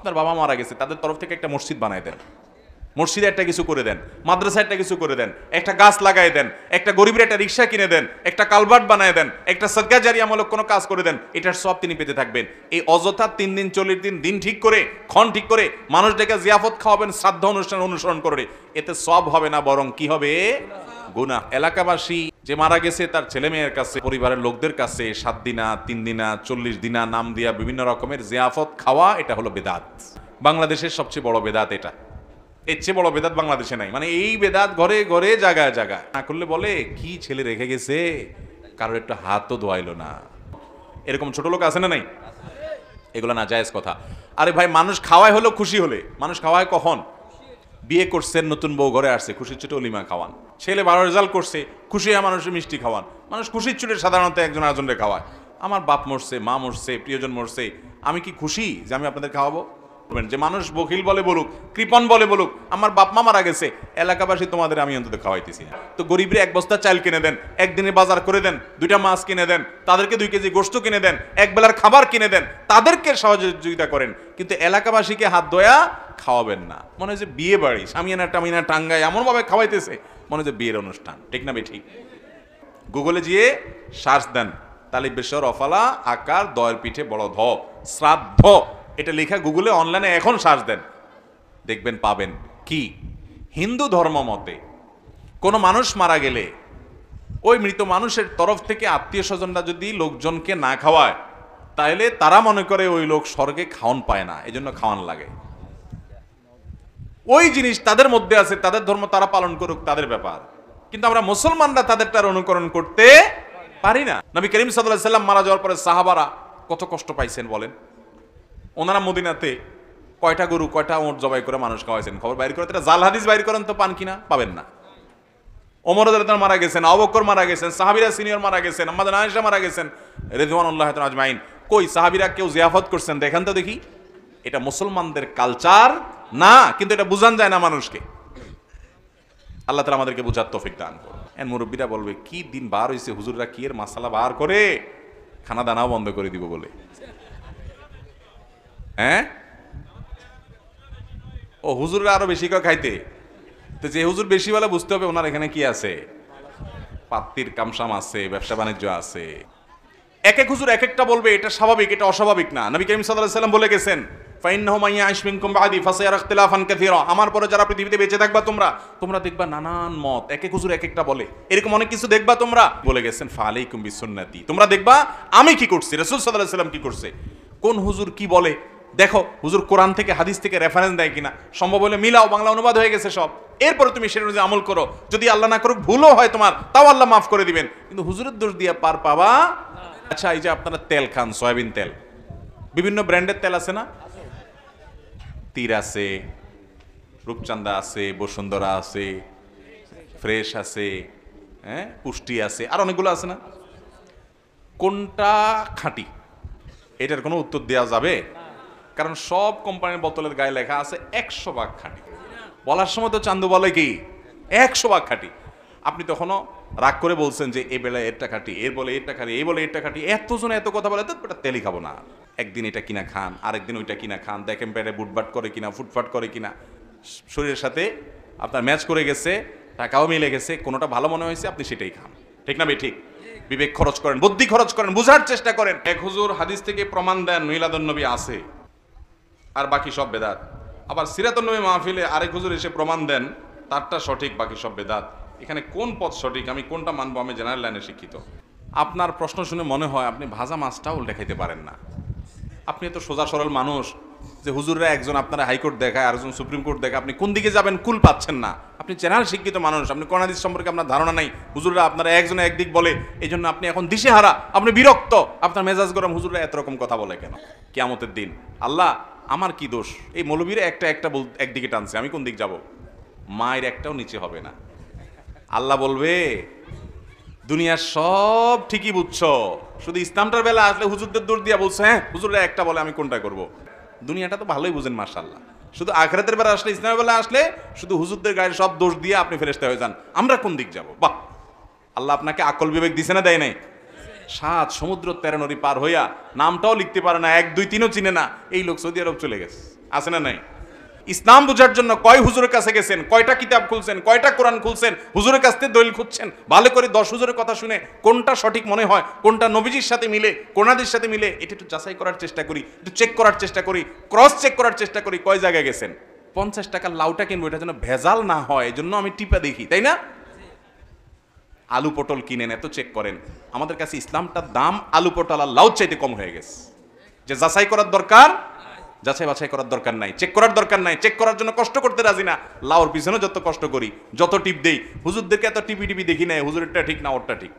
আপনার বাবা মারা গেছে, তাদের তরফ থেকে একটা মসজিদ বানায় দেন, মসজিদে একটা কিছু করে দেন, মাদ্রাসা একটা কিছু করে দেন, একটা গাছ লাগাই দেন, একটা গরিবের একটা রিক্সা কিনে দেন, একটা কালভার্ট বানায় দেন, একটা সদকা জারিয়ামূলক কোনো কাজ করে দেন, এটার সব তিনি পেতে থাকবেন। এই অযথা 3 দিন 40 দিন দিন ঠিক করে ক্ষণ ঠিক করে মানুষ ডেকে জিয়াফত খাওয়াবেন, শ্রাদ্ধ অনুষ্ঠান অনুসরণ করে, এতে সব হবে না, বরং কি হবে? গুনাহ। এলাকাবাসী যে মারা গেছে তার ছেলে মেয়ের কাছে, পরিবারের লোকদের কাছে 7 দিনা 3 দিনা 40 দিনা নাম দিয়া বিভিন্ন রকমের জিয়াফত খাওয়া, এটা হলো বেদাত। বাংলাদেশের সবচেয়ে বড় বেদাত এটা। এর চেয়ে বড় বেদাত বাংলাদেশে নাই। মানে এই বেদাত ঘরে ঘরে জায়গায় জায়গায় না করলে বলে কি ছেলে রেখে গেছে, কারোর একটা হাতও ধোয়াইলো না, এরকম ছোট লোক আছে না নাই? এগুলো না জায়েজ কথা। আরে ভাই, মানুষ খাওয়ায় হলো খুশি হলে। মানুষ খাওয়ায় কখন? বিয়ে করছেন, নতুন বউ ঘরে আসছে, খুশির চুটে অলিমা খাওয়ান। ছেলে 12 রেজাল্ট করছে, খুশি হয়ে মানুষের মিষ্টি খাওয়ান। মানুষ খুশির চুটে সাধারণত একজন আরেকজনকে খাওয়ায়। আমার বাপ মরছে, মা মরছে, প্রিয়জন মরছে, আমি কি খুশি যে আমি আপনাদের খাওয়াবো? যে মানুষ বখিল বলে বলুক, কৃপণ বলে বলুক, আমার বাপ মা মারা গেছে, এলাকাবাসী তোমাদের আমি অন্তত খাওয়াইতেছি। তো গরিবরে 1 বস্তা চাল কিনে দেন, একদিনে বাজার করে দেন, 2টা মাছ কিনে দেন, তাদেরকে 2 কেজি গোশত কিনে দেন, এক বেলার খাবার কিনে দেন, তাদেরকে সহযোগিতা করেন, কিন্তু এলাকাবাসীকে হাত ধোয়া খাওয়াবেন না। মনে হয় যে বিয়ে বাড়ি, সামিয়ানা টামিনা টাঙ্গায় এমন ভাবে খাওয়াইতেছে, মনে হয় যে বিয়ের অনুষ্ঠান। ঠিক না ঠিক? গুগলে গিয়ে সার্চ দেন, তালিব বেশর অফালা আকার দয়ের পিঠে বড় ধ শ্রাদ্ধ, এটা লেখা গুগলে অনলাইনে এখন সার্চ দেন, দেখবেন পাবেন। কি? হিন্দু ধর্ম মতে কোনো মানুষ মারা গেলে ওই মৃত মানুষের তরফ থেকে আত্মীয় স্বজনরা যদি লোকজনকে না খাওয়ায়, তাহলে তারা মনে করে ওই লোক স্বর্গে খাওয়ান পায় না, এজন্য খাওয়ান লাগে। ওই জিনিস তাদের মধ্যে আছে, তাদের ধর্ম তারা পালন করুক, তাদের ব্যাপার। কিন্তু আমরা মুসলমানরা তাদেরটার অনুকরণ করতে পারি না। নবী করিম সাল্লাল্লাহু আলাইহি ওয়াসাল্লাম মারা যাওয়ার পরে সাহাবারা কত কষ্ট পাইছেন বলেন। ওনারা মদিনাতে কয়টা গরু কয়টা ওঁট জবাই করে মানুষ খাওয়াইছেন, খবর বাইর করে। তারা জাল হাদিস বাইর করেন তো পান কিনা? পাবেন না। ওমর রাদিয়াল্লাহু মারা গেছেন, আবু বকর মারা গেছেন, সাহাবীরা সিনিয়র মারা গেছেন, আম্মা আয়েশা মারা গেছেন রিদওয়ানুল্লাহি তাআলা আজমাইন। কই সাহাবীরা কেউ জিয়াফত করছেন? দেখেন তো দেখি। এটা মুসলমানদের কালচার না, কিন্তু এটা বুঝান যায় না মানুষকে। আল্লাহ তাআলা আমাদেরকে বুঝার তৌফিক দান করুন। মুরব্বীরা বলবে কি দিন বার হইছে, হুজুররা কি এর মাসালা বার করে খানা দানাও বন্ধ করে দিব বলে। হ্যাঁ, ও হুজুররা আরো বেশি করে খাইতে। তো যে হুজুর বেশি বলে বুঝতে হবে ওনার এখানে কি আছে, পাত্তির কামসাম আছে, ব্যবসা বাণিজ্য আছে। এক এক হুজুর এক একটা বলবে, এটা স্বাভাবিক, এটা অস্বাভাবিক না। নবী করিম সাল্লাল্লাহু আলাইহি ওয়াসাল্লাম বলে গেছেন, ফাইন্নাহু মান ইয়াইশ মিনকুম বাদি ফাসায়ারা ইখতিলাফান কাসীরা, আমার পরে যারা পৃথিবীতে বেঁচে থাকবা তোমরা দেখবা নানান মত, এক এক হুজুর এক একটা বলে, এরকম অনেক কিছু দেখবা তোমরা। বলে গেছেন ফালাইকুম বিসুন্নতি, তোমরা দেখবা আমি কি করছি, রাসূল সাল্লাল্লাহু আলাইহি ওয়াসাল্লাম কি করছে। কোন হুজুর কি বলে দেখো, হুজুর কোরআন থেকে হাদিস থেকে রেফারেন্স দেয় কিনা, সম্ভব হলে মিলাও, বাংলা অনুবাদ হয়ে গেছে সব। এরপরে তুমি সেটা অনুযায়ী আমল করো। যদি আল্লাহ না করুক ভুলও হয় তোমার, তাও আল্লাহ মাফ করে দিবেন, কিন্তু হুজুরের দোষ দিয়ে পার পাবা। আচ্ছা, এই যে আপনারা তেল খান, সয়াবিন তেল, বিভিন্ন ব্র্যান্ডের তেল আছে না? তীর আছে, রূপচান্দা আছে, বসুন্ধরা আছে, ফ্রেশ আছে, হ্যাঁ, পুষ্টি আছে, আর অনেকগুলো আছে না? কোনটা খাঁটি? এটার কোনো উত্তর দেওয়া যাবে? কারণ সব কোম্পানির বোতলের গায়ে লেখা আছে 100% খাঁটি। বলার সময় তো চান্দু বলে কি 100% খাঁটি। আপনি তখনও রাগ করে বলছেন যে এই বেলায় এরটা খাঁটি, এর বলে এরটা খাঁটি, এই বলে এরটা খাঁটি, এতজন এত কথা বলে, তো এটা তেলই খাবো না। একদিন এটা কিনা খান, আরেকদিন ওইটা কিনা খান, দেখেন পেটে বুটবাট করে কিনা, ফুটফাট করে কিনা, শরীরের সাথে আপনার ম্যাচ করে গেছে, টাকাও মিলে গেছে, কোনোটা ভালো মনে হয়েছে আপনি সেটাই খান। ঠিক না ঠিক? বিবেক খরচ করেন, বুদ্ধি খরচ করেন, বুঝার চেষ্টা করেন। এক হুজুর হাদিস থেকে প্রমাণ দেন মিলাদুন নবী আছে, আর বাকি সব বেদাত। আবার সিরাতুন নবী মাহফিলে আরেক হুজুর এসে প্রমাণ দেন তারটা সঠিক, বাকি সব বেদাত। এখানে কোন পথ সঠিক, আমি কোনটা মানবো? আমি জেনারেল লাইনে শিক্ষিত। আপনার প্রশ্ন শুনে মনে হয় আপনি ভাজা মাছটা উল্টে খাইতে পারেন না। আপনি এত সোজা সরল মানুষ যে হুজুররা একজন আপনারা হাইকোর্ট দেখায়, আরেকজন সুপ্রিম কোর্ট দেখায়, আপনি কোন দিকে যাবেন কুল পাচ্ছেন না। আপনি জেনারেল শিক্ষিত মানুষ, আপনি কোরআন হাদিস সম্পর্কে আপনার ধারণা নাই। হুজুররা আপনারা একজনে একদিক বলে, এই জন্য আপনি এখন দিশেহারা, আপনি বিরক্ত, আপনার মেজাজ গরম। হুজুররা এত রকম কথা বলে কেন? কিয়ামতের দিন আল্লাহ আমার কি দোষ? এই মৌলবীরা একটা একদিকে টানছে, আমি কোন দিক যাব? মায়ের একটাও নিচে হবে না। আল্লাহ বলবে দুনিয়ার সব ঠিকই বুঝছো, শুধু ইসলামটার বেলা আসলে হুজুরদের দোষ দিয়া বলছে, হ্যাঁ হুজুররা একটা বলে আমি কোনটা করব। দুনিয়াটা তো ভালোই বুঝেন মাশাআল্লাহ, শুধু আখিরাতের বেলা আসলে, ইসলামের বেলা আসলে শুধু হুজুরদের গায়ে সব দোষ দিয়ে আপনি ফেরেশতা হয়ে যান। আমরা কোন দিক যাব? বাহ, আল্লাহ আপনাকে আকল বিবেক দিছে না দেয় নাই? সাত সমুদ্র 13 নদী পার হইয়া নামটাও লিখতে পারে না, 1 2 3ও চিনে না, এই লোক সৌদি আরব চলে গেছে। আছে না নাই? ইসলাম বোঝার জন্য কয় হুজুরের কাছে গেছেন, কয়টা কিতাব খুলছেন, কয়টা কোরআন খুলছেন, হুজুরের কাছ থেকে দলিল খুঁজছেন, ভালো করে 10 হুজুরের কথা শুনে কোনটা সঠিক মনে হয়, কোনটা নবীজির সাথে মিলে, কোরআনের সাথে মিলে, এটা একটু যাচাই করার চেষ্টা করি, একটু চেক করার চেষ্টা করি, ক্রস চেক করার চেষ্টা করি কয় জায়গায় গেছেন। 50 টাকার লাউটা কিনবো, এটা যেন ভেজাল না হয়, এজন্য আমি টিপা দেখি, তাই না? আলু পটল কিনেন, এত চেক করেন। আমাদের কাছে ইসলামটার দাম আলু পটল আর লাউ চাইতে কম হয়ে গেছে। যে যাচাই করার দরকার, যাচাই বাছাই করার দরকার নাই, চেক করার দরকার নাই, চেক করার জন্য কষ্ট করতে রাজি না। লাউর পিছনে যত কষ্ট করি, যত টিপ দেই, হুজুরদেরকে এত টিপি টিপি দেখি না, হুজুরেরটা ঠিক না ওরটা ঠিক।